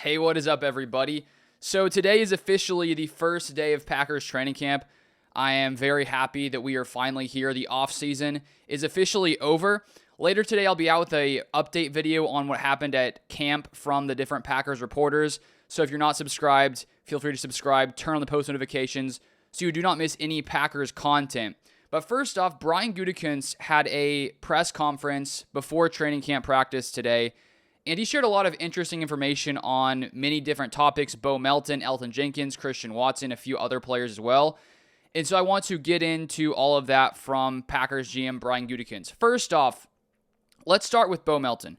Hey, what is up, everybody? So today is officially the first day of Packers training camp. I am very happy that we are finally here. The offseason is officially over. Later today, I'll be out with a update video on what happened at camp from the different Packers reporters. So if you're not subscribed, feel free to subscribe, turn on the post notifications so you do not miss any Packers content. But first off, Brian Gutekunst had a press conference before training camp practice today, and he shared a lot of interesting information on many different topics: Bo Melton, Elton Jenkins, Christian Watson, a few other players as well. And so I want to get into all of that from Packers GM Brian Gutekunst. First off, let's start with Bo Melton.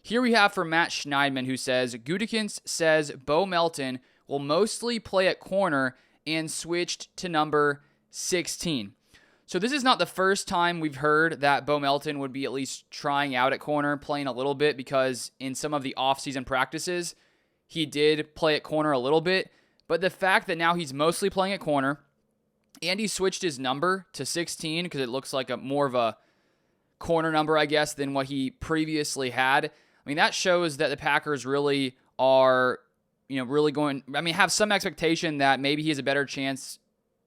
Here we have from Matt Schneidman, who says, Gutekunst says Bo Melton will mostly play at corner and switched to number 16. So this is not the first time we've heard that Bo Melton would be at least trying out at corner, playing a little bit, because in some of the offseason practices, he did play at corner a little bit. But the fact that now he's mostly playing at corner, and he switched his number to 16 because it looks like more of a corner number, I guess, than what he previously had. I mean, that shows that the Packers really are, have some expectation that maybe he has a better chance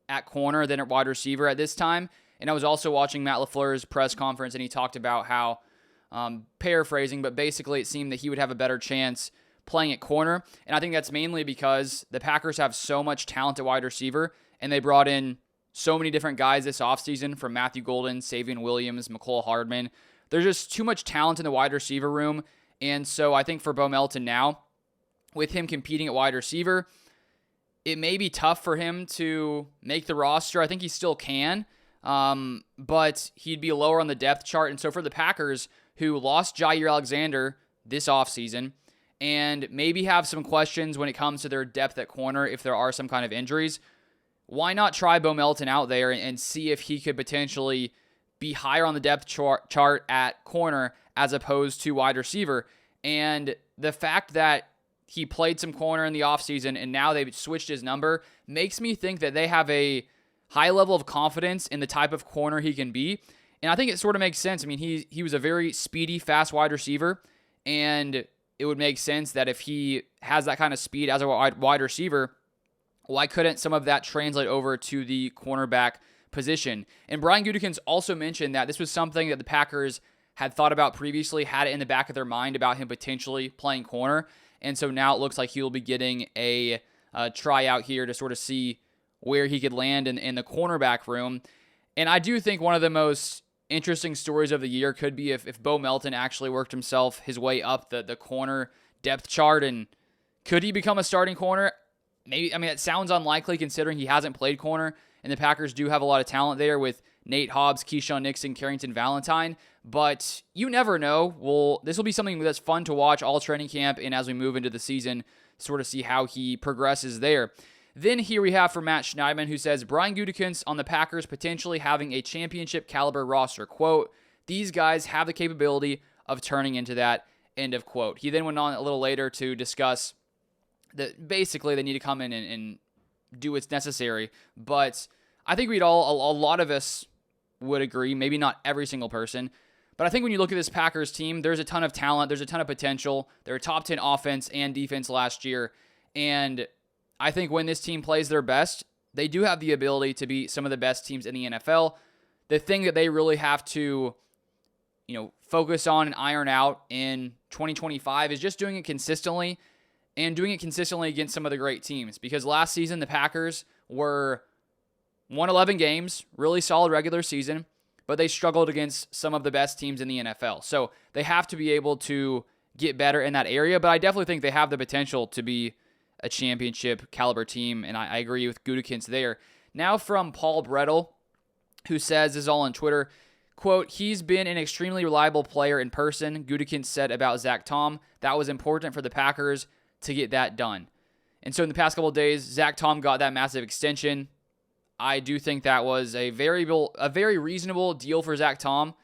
at corner than at wide receiver at this time. And I was also watching Matt LaFleur's press conference, and he talked about how, paraphrasing, but basically it seemed that he would have a better chance playing at corner. And I think that's mainly because the Packers have so much talent at wide receiver, and they brought in so many different guys this offseason, from Matthew Golden, Savion Williams, McCole Hardman. There's just too much talent in the wide receiver room. And so I think for Bo Melton now, with him competing at wide receiver, it may be tough for him to make the roster. I think he still can, but he'd be lower on the depth chart. And so for the Packers, who lost Jair Alexander this offseason and maybe have some questions when it comes to their depth at corner if there are some kind of injuries, why not try Bo Melton out there and see if he could potentially be higher on the depth chart at corner as opposed to wide receiver? And the fact that he played some corner in the offseason and now they've switched his number makes me think that they have a high level of confidence in the type of corner he can be. And I think it sort of makes sense. I mean, he was a very speedy, fast wide receiver, and it would make sense that if he has that kind of speed as a wide receiver, why couldn't some of that translate over to the cornerback position? And Brian Gutekunst also mentioned that this was something that the Packers had thought about previously, had it in the back of their mind about him potentially playing corner. And so now it looks like he'll be getting a tryout here to sort of see where he could land in the cornerback room. And I do think one of the most interesting stories of the year could be if Bo Melton actually worked his way up the corner depth chart, and could he become a starting corner? Maybe. I mean, it sounds unlikely considering he hasn't played corner, and the Packers do have a lot of talent there with Nate Hobbs, Keyshawn Nixon, Carrington Valentine, but you never know. This will be something that's fun to watch all training camp, and as we move into the season, sort of see how he progresses there. Then here we have from Matt Schneidman, who says, Brian Gutekunst on the Packers potentially having a championship caliber roster. Quote, these guys have the capability of turning into that, end of quote. He then went on a little later to discuss that basically they need to come in and do what's necessary, but I think a lot of us would agree, maybe not every single person, but I think when you look at this Packers team, there's a ton of talent, there's a ton of potential. They're a top 10 offense and defense last year, and I think when this team plays their best, they do have the ability to be some of the best teams in the NFL. The thing that they really have to, focus on and iron out in 2025 is just doing it consistently, and doing it consistently against some of the great teams. Because last season, the Packers won 11 games, really solid regular season, but they struggled against some of the best teams in the NFL. So they have to be able to get better in that area, but I definitely think they have the potential to be a championship caliber team, and I agree with Gutekunst there. Now from Paul Brettel, who says, this is all on Twitter, quote, he's been an extremely reliable player in person. Gutekunst said about Zach Tom, that was important for the Packers to get that done. And so in the past couple of days, Zach Tom got that massive extension. I do think that was a very reasonable deal for Zach Tom,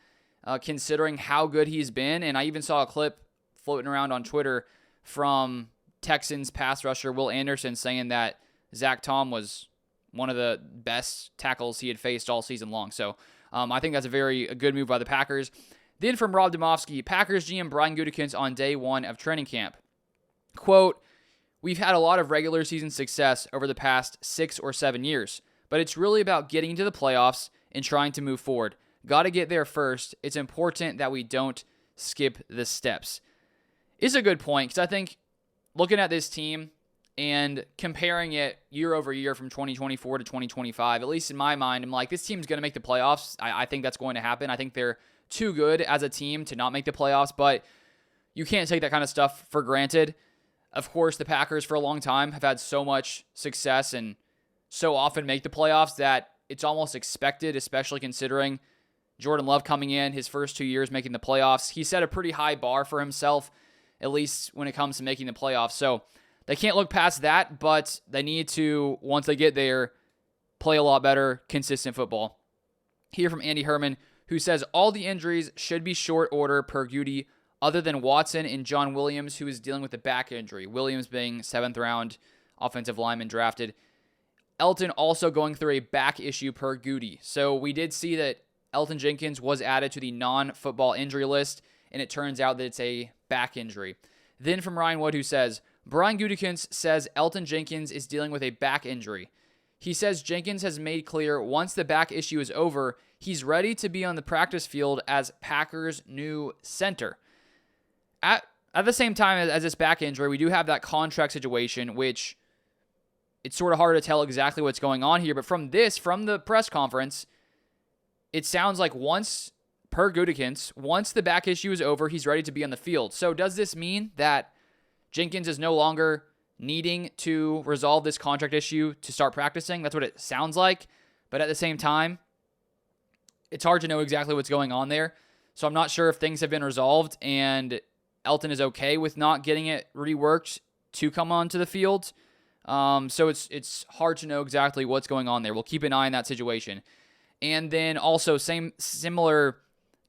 considering how good he's been. And I even saw a clip floating around on Twitter from Texans pass rusher Will Anderson saying that Zach Tom was one of the best tackles he had faced all season long. So I think that's a good move by the Packers. Then from Rob Demovsky, Packers GM Brian Gutekunst on day one of training camp. Quote, We've had a lot of regular season success over the past 6 or 7 years, but it's really about getting to the playoffs and trying to move forward. Got to get there first. It's important that we don't skip the steps. It's a good point because I think looking at this team and comparing it year over year from 2024 to 2025, at least in my mind, I'm like, this team's going to make the playoffs. I think that's going to happen. I think they're too good as a team to not make the playoffs, but you can't take that kind of stuff for granted. Of course, the Packers for a long time have had so much success and so often make the playoffs that it's almost expected, especially considering Jordan Love coming in his first 2 years making the playoffs. He set a pretty high bar for himself, at least when it comes to making the playoffs. So they can't look past that, but they need to, once they get there, play a lot better, consistent football. Here from Andy Herman, who says, all the injuries should be short order per Gute, other than Watson and John Williams, who is dealing with a back injury. Williams being 7th round offensive lineman drafted. Elton also going through a back issue per Gute. So we did see that Elton Jenkins was added to the non-football injury list, and it turns out that it's a back injury. Then from Ryan Wood, who says, Brian Gutekunst says Elton Jenkins is dealing with a back injury. He says Jenkins has made clear once the back issue is over, he's ready to be on the practice field as Packers' new center. At the same time as this back injury, we do have that contract situation, which it's sort of hard to tell exactly what's going on here. But from the press conference, it sounds like once the back issue is over, he's ready to be on the field. So does this mean that Jenkins is no longer needing to resolve this contract issue to start practicing? That's what it sounds like. But at the same time, it's hard to know exactly what's going on there. So I'm not sure if things have been resolved and Elton is okay with not getting it reworked to come onto the field. So it's hard to know exactly what's going on there. We'll keep an eye on that situation. And then also similar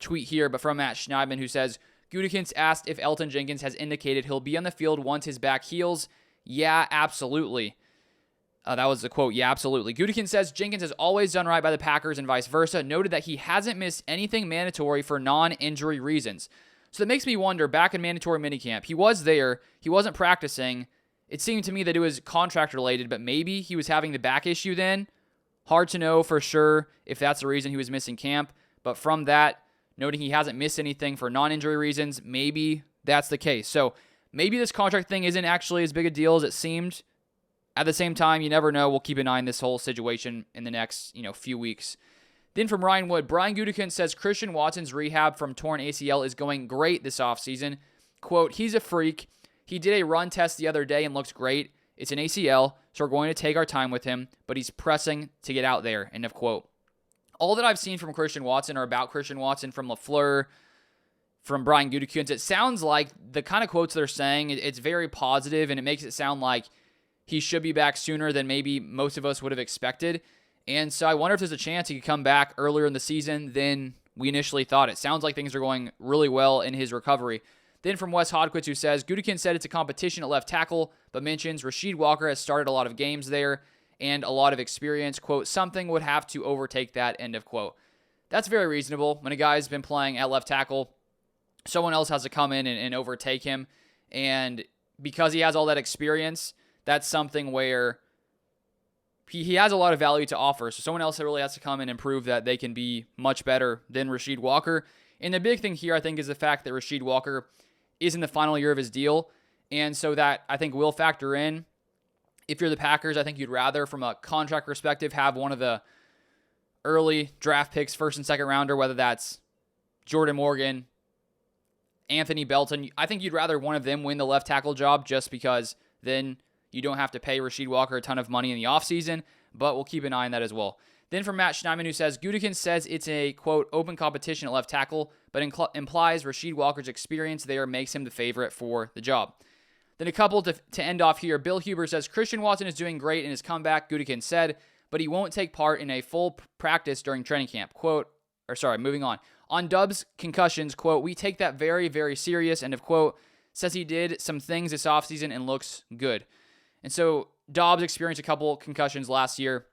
tweet here, but from Matt Schneidman, who says, Gutekunst asked if Elton Jenkins has indicated he'll be on the field once his back heals. Yeah, absolutely. That was the quote. Yeah, absolutely. Gutekunst says Jenkins has always done right by the Packers and vice versa. Noted that he hasn't missed anything mandatory for non-injury reasons. So that makes me wonder, back in mandatory minicamp, he was there. He wasn't practicing. It seemed to me that it was contract related, but maybe he was having the back issue then. Hard to know for sure if that's the reason he was missing camp. But from that, noting he hasn't missed anything for non-injury reasons, maybe that's the case. So maybe this contract thing isn't actually as big a deal as it seemed. At the same time, you never know. We'll keep an eye on this whole situation in the next few weeks. Then from Ryan Wood, Brian Gutekunst says Christian Watson's rehab from torn ACL is going great this offseason. Quote, he's a freak. He did a run test the other day and looks great. It's an ACL, so we're going to take our time with him, but he's pressing to get out there, end of quote. All that I've seen from Christian Watson or about Christian Watson from LaFleur, from Brian Gutekunst, it sounds like the kind of quotes they're saying, it's very positive, and it makes it sound like he should be back sooner than maybe most of us would have expected. And so I wonder if there's a chance he could come back earlier in the season than we initially thought. It sounds like things are going really well in his recovery. Then from Wes Hodquist, who says, Gutekunst said it's a competition at left tackle, but mentions Rasheed Walker has started a lot of games there and a lot of experience. Quote, something would have to overtake that, end of quote. That's very reasonable. When a guy's been playing at left tackle, someone else has to come in and overtake him. And because he has all that experience, that's something where he has a lot of value to offer. So someone else really has to come in and prove that they can be much better than Rasheed Walker. And the big thing here, I think, is the fact that Rasheed Walker is in the final year of his deal. And so that, I think, will factor in. If you're the Packers, I think you'd rather, from a contract perspective, have one of the early draft picks, first and second rounder, whether that's Jordan Morgan, Anthony Belton. I think you'd rather one of them win the left tackle job just because then you don't have to pay Rasheed Walker a ton of money in the offseason, but we'll keep an eye on that as well. Then from Matt Schneidman, who says, Gutekunst says it's a, quote, open competition at left tackle, but implies Rasheed Walker's experience there makes him the favorite for the job. Then a couple to end off here. Bill Huber says, Christian Watson is doing great in his comeback, Gutekunst said, but he won't take part in a full practice during training camp. Moving on. On Dub's concussions, quote, we take that very, very serious, end of quote. Says he did some things this offseason and looks good. And so Dobbs experienced a couple concussions last year.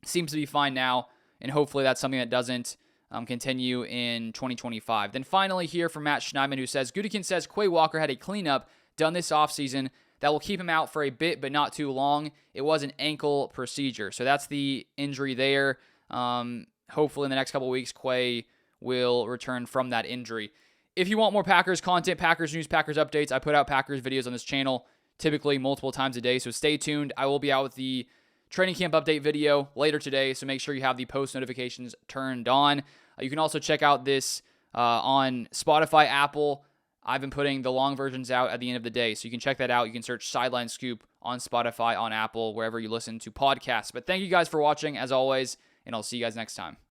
Seems to be fine now, and hopefully that's something that doesn't continue in 2025. Then finally here from Matt Schneidman, who says, Gutekunst says Quay Walker had a cleanup done this offseason that will keep him out for a bit, but not too long. It was an ankle procedure. So that's the injury there. Hopefully in the next couple of weeks, Quay will return from that injury. If you want more Packers content, Packers news, Packers updates, I put out Packers videos on this channel typically multiple times a day, so stay tuned. I will be out with the training camp update video later today, so make sure you have the post notifications turned on. You can also check out this on Spotify, Apple. I've been putting the long versions out at the end of the day, so you can check that out. You can search Sideline Scoop on Spotify, on Apple, wherever you listen to podcasts. But thank you guys for watching, as always, and I'll see you guys next time.